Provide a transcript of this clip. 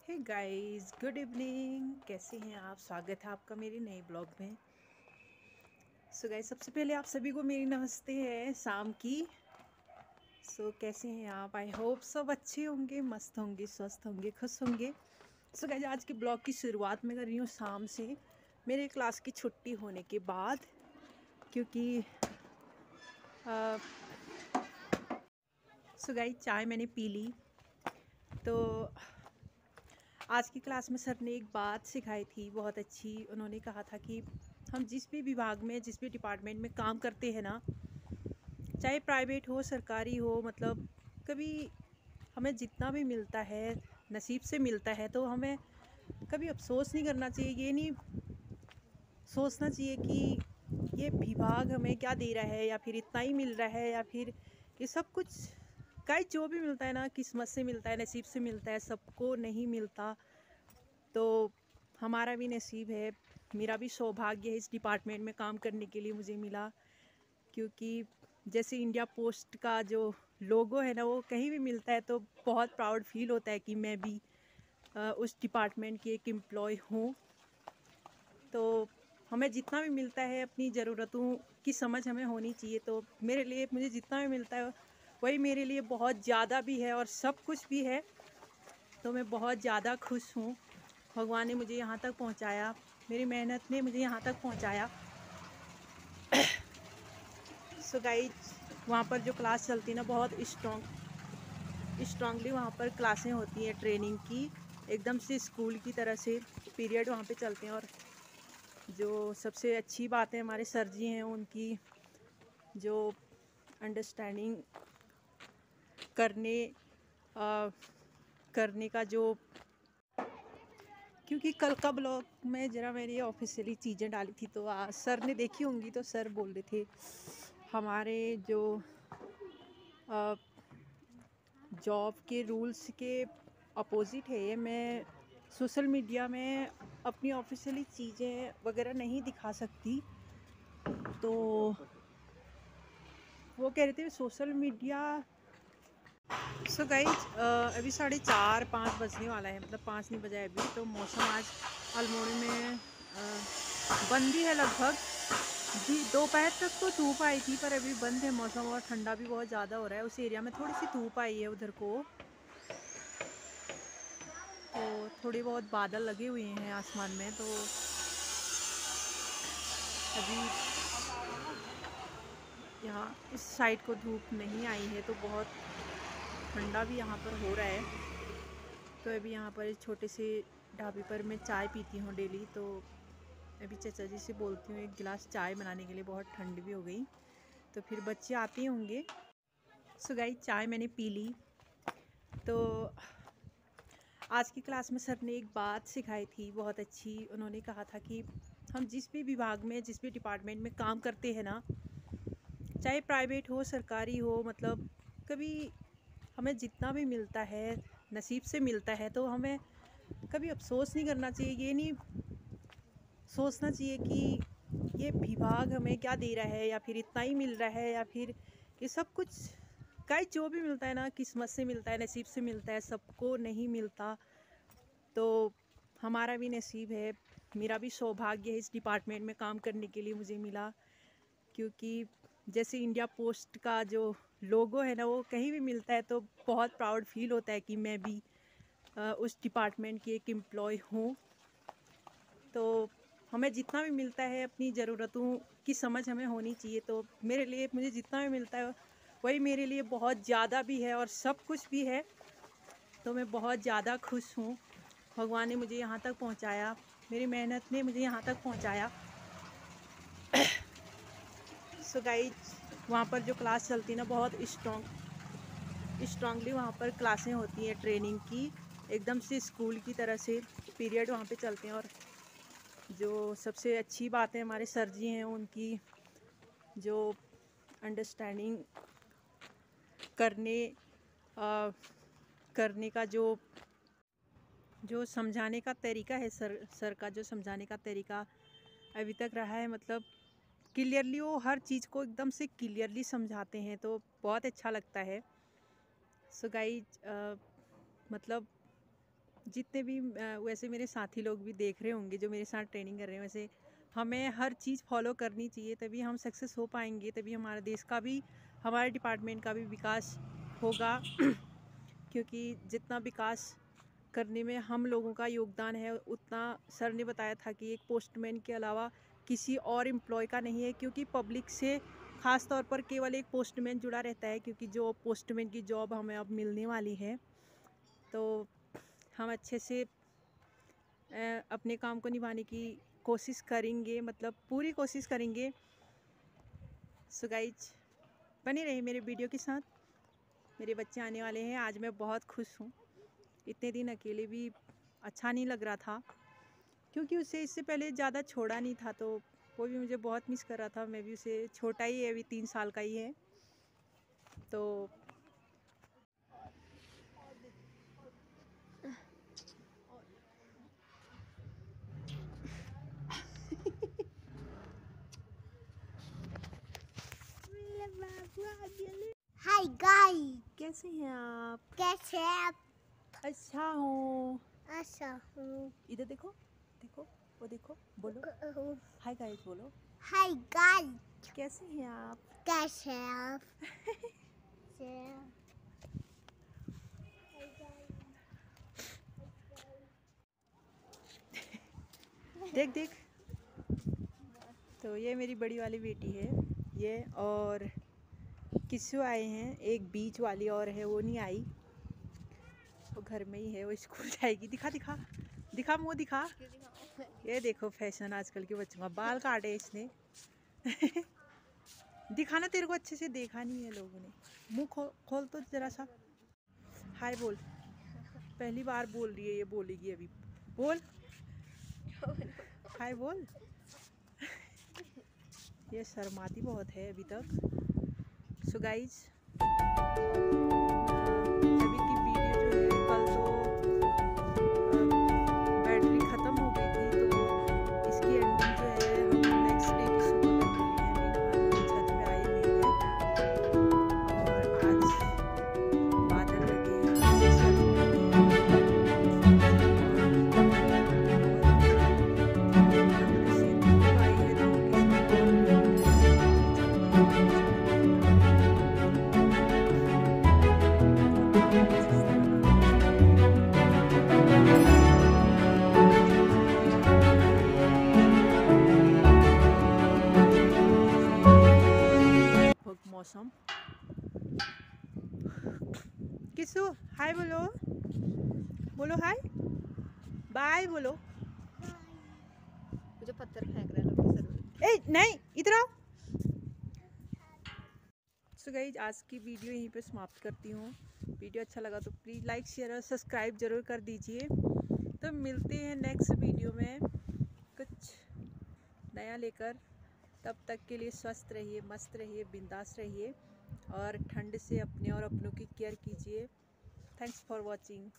Hey guys, good evening. कैसे हैं आप? स्वागत है आपका मेरे नए ब्लॉग में। सो गाइस, सबसे पहले आप सभी को मेरी नमस्ते है शाम की। कैसे हैं आप? आई होप सब अच्छे होंगे, मस्त होंगे, स्वस्थ होंगे, खुश होंगे। गाइस, आज के ब्लॉग की शुरुआत मैं कर रही हूँ शाम से, मेरे क्लास की छुट्टी होने के बाद, क्योंकि गाइस चाय मैंने पी ली। तो आज की क्लास में सर ने एक बात सिखाई थी बहुत अच्छी। उन्होंने कहा था कि हम जिस भी विभाग में, जिस भी डिपार्टमेंट में काम करते हैं ना, चाहे प्राइवेट हो, सरकारी हो, मतलब कभी हमें जितना भी मिलता है, नसीब से मिलता है, तो हमें कभी अफसोस नहीं करना चाहिए। ये नहीं सोचना चाहिए कि ये विभाग हमें क्या दे रहा है, या फिर इतना ही मिल रहा है, या फिर ये सब कुछ गाइस जो भी मिलता है ना, किस्मत से मिलता है, नसीब से मिलता है, सबको नहीं मिलता। तो हमारा भी नसीब है, मेरा भी सौभाग्य है इस डिपार्टमेंट में काम करने के लिए मुझे मिला। क्योंकि जैसे इंडिया पोस्ट का जो लोगो है ना, वो कहीं भी मिलता है तो बहुत प्राउड फील होता है कि मैं भी उस डिपार्टमेंट की एक एम्प्लॉय हूँ। तो हमें जितना भी मिलता है, अपनी ज़रूरतों की समझ हमें होनी चाहिए। तो मेरे लिए, मुझे जितना भी मिलता है वही मेरे लिए बहुत ज़्यादा भी है और सब कुछ भी है। तो मैं बहुत ज़्यादा खुश हूँ। भगवान ने मुझे यहाँ तक पहुँचाया, मेरी मेहनत ने मुझे यहाँ तक पहुँचाया। गाइस, वहाँ पर जो क्लास चलती है ना, बहुत स्ट्रांगली वहाँ पर क्लासें होती हैं ट्रेनिंग की, एकदम से स्कूल की तरह से पीरियड वहाँ पे चलते हैं। और जो सबसे अच्छी बात है, हमारे सर जी हैं, उनकी जो अंडरस्टैंडिंग करने का जो, क्योंकि कल का ब्लॉग में ज़रा मेरी ऑफिशियली चीज़ें डाली थी, तो सर ने देखी होंगी। तो सर बोल रहे थे हमारे जो जॉब के रूल्स के अपोज़िट है ये। मैं सोशल मीडिया में अपनी ऑफिशियली चीज़ें वगैरह नहीं दिखा सकती। तो वो कह रहे थे सोशल मीडिया। गाइज, अभी 4:30-5 बजने वाला है, मतलब 5 नहीं बजा है अभी। तो मौसम आज अल्मोड़ा में बंद ही है लगभग जी। दोपहर तक तो धूप आई थी, पर अभी बंद है मौसम, और ठंडा भी बहुत ज़्यादा हो रहा है। उस एरिया में थोड़ी सी धूप आई है उधर को, तो थोड़े बहुत बादल लगे हुए हैं आसमान में। तो अभी यहाँ इस साइड को धूप नहीं आई है, तो बहुत ठंडा भी यहाँ पर हो रहा है। तो अभी यहाँ पर इस छोटे से ढाबे पर मैं चाय पीती हूँ डेली। तो अभी चाचा जी से बोलती हूँ एक गिलास चाय बनाने के लिए, बहुत ठंड भी हो गई। तो फिर बच्चे आते होंगे। गाइस, चाय मैंने पी ली। तो आज की क्लास में सर ने एक बात सिखाई थी बहुत अच्छी। उन्होंने कहा था कि हम जिस भी विभाग में, जिस भी डिपार्टमेंट में काम करते हैं ना, चाहे प्राइवेट हो, सरकारी हो, मतलब कभी हमें जितना भी मिलता है, नसीब से मिलता है, तो हमें कभी अफसोस नहीं करना चाहिए। ये नहीं सोचना चाहिए कि ये विभाग हमें क्या दे रहा है, या फिर इतना ही मिल रहा है, या फिर ये सब कुछ गाइस जो भी मिलता है ना, किस्मत से मिलता है, नसीब से मिलता है, सबको नहीं मिलता। तो हमारा भी नसीब है, मेरा भी सौभाग्य है इस डिपार्टमेंट में काम करने के लिए मुझे मिला। क्योंकि जैसे इंडिया पोस्ट का जो लोगो है ना, वो कहीं भी मिलता है तो बहुत प्राउड फील होता है कि मैं भी उस डिपार्टमेंट की एक एम्प्लॉय हूँ। तो हमें जितना भी मिलता है, अपनी ज़रूरतों की समझ हमें होनी चाहिए। तो मेरे लिए, मुझे जितना भी मिलता है वही मेरे लिए बहुत ज़्यादा भी है और सब कुछ भी है। तो मैं बहुत ज़्यादा खुश हूँ। भगवान ने मुझे यहाँ तक पहुँचाया, मेरी मेहनत ने मुझे यहाँ तक पहुँचाया। गाइज, वहाँ पर जो क्लास चलती है ना, बहुत स्ट्रांगली वहाँ पर क्लासें होती हैं ट्रेनिंग की, एकदम से स्कूल की तरह से पीरियड वहाँ पे चलते हैं। और जो सबसे अच्छी बात है, हमारे सर जी हैं, उनकी जो अंडरस्टैंडिंग करने करने का जो समझाने का तरीका है, सर का जो समझाने का तरीका अभी तक रहा है, मतलब क्लियरली वो हर चीज़ को एकदम से क्लियरली समझाते हैं, तो बहुत अच्छा लगता है। गाइज, मतलब जितने भी वैसे मेरे साथी लोग भी देख रहे होंगे जो मेरे साथ ट्रेनिंग कर रहे हैं, वैसे हमें हर चीज़ फॉलो करनी चाहिए, तभी हम सक्सेस हो पाएंगे, तभी हमारे देश का भी, हमारे डिपार्टमेंट का भी विकास होगा। क्योंकि जितना विकास करने में हम लोगों का योगदान है, उतना सर ने बताया था कि एक पोस्टमैन के अलावा किसी और एम्प्लॉय का नहीं है। क्योंकि पब्लिक से ख़ास तौर पर केवल एक पोस्टमैन जुड़ा रहता है, क्योंकि जो पोस्टमैन की जॉब हमें अब मिलने वाली है, तो हम अच्छे से अपने काम को निभाने की कोशिश करेंगे, मतलब पूरी कोशिश करेंगे। सो गाइज, बने रहे मेरे वीडियो के साथ। मेरे बच्चे आने वाले हैं, आज मैं बहुत खुश हूँ। इतने दिन अकेले भी अच्छा नहीं लग रहा था, क्योंकि उसे इससे पहले ज़्यादा छोड़ा नहीं था, तो वो भी मुझे बहुत मिस कर रहा था। मैं भी उसे, छोटा ही है अभी, 3 साल का ही है, तो हाय गाइस, कैसे हैं आप? कैसे आप? अच्छा हूँ। अच्छा हूँ। इधर देखो, देखो, वो देखो, बोलो हाय गाइस, बोलो हाय गाइस, कैसे हैं आप? कैसे आप? देख देख, तो ये मेरी बड़ी वाली बेटी है ये, और किस्सू आए हैं, एक बीच वाली और है, वो नहीं आई, वो घर में ही है, वो स्कूल जाएगी। दिखा दिखा दिखा, मुँह दिखा। ये देखो फैशन आजकल के बच्चों का, बाल काटे इसने। दिखाना, तेरे को अच्छे से देखा नहीं है लोगों ने। मुँह खोल तो जरा सा। हाय बोल, पहली बार बोल रही है ये, बोलेगी अभी। बोल हाय बोल। ये शर्माती बहुत है अभी तक। सो गाइज, अभी की वीडियो जो है, कल तो बैटरी ख़त्म हो गई थी, तो इसकी एंडिंग जो है हम नेक्स्ट डे की सुबह कर रहे हैं। छत पे आए हुए हैं और आज बादल लगे मौसम। किसु हाय बोलो, बोलो हाय, बाय बोलो। मुझे पत्थर फेंक रहा है। ए नहीं, इधर आओ। सो गाइज, आज की वीडियो यहीं पे समाप्त करती हूँ। वीडियो अच्छा लगा तो प्लीज़ लाइक, शेयर और सब्सक्राइब ज़रूर कर दीजिए। तो मिलते हैं नेक्स्ट वीडियो में कुछ नया लेकर। तब तक के लिए स्वस्थ रहिए, मस्त रहिए, बिंदास रहिए और ठंड से अपने और अपनों की केयर कीजिए। Thanks for watching.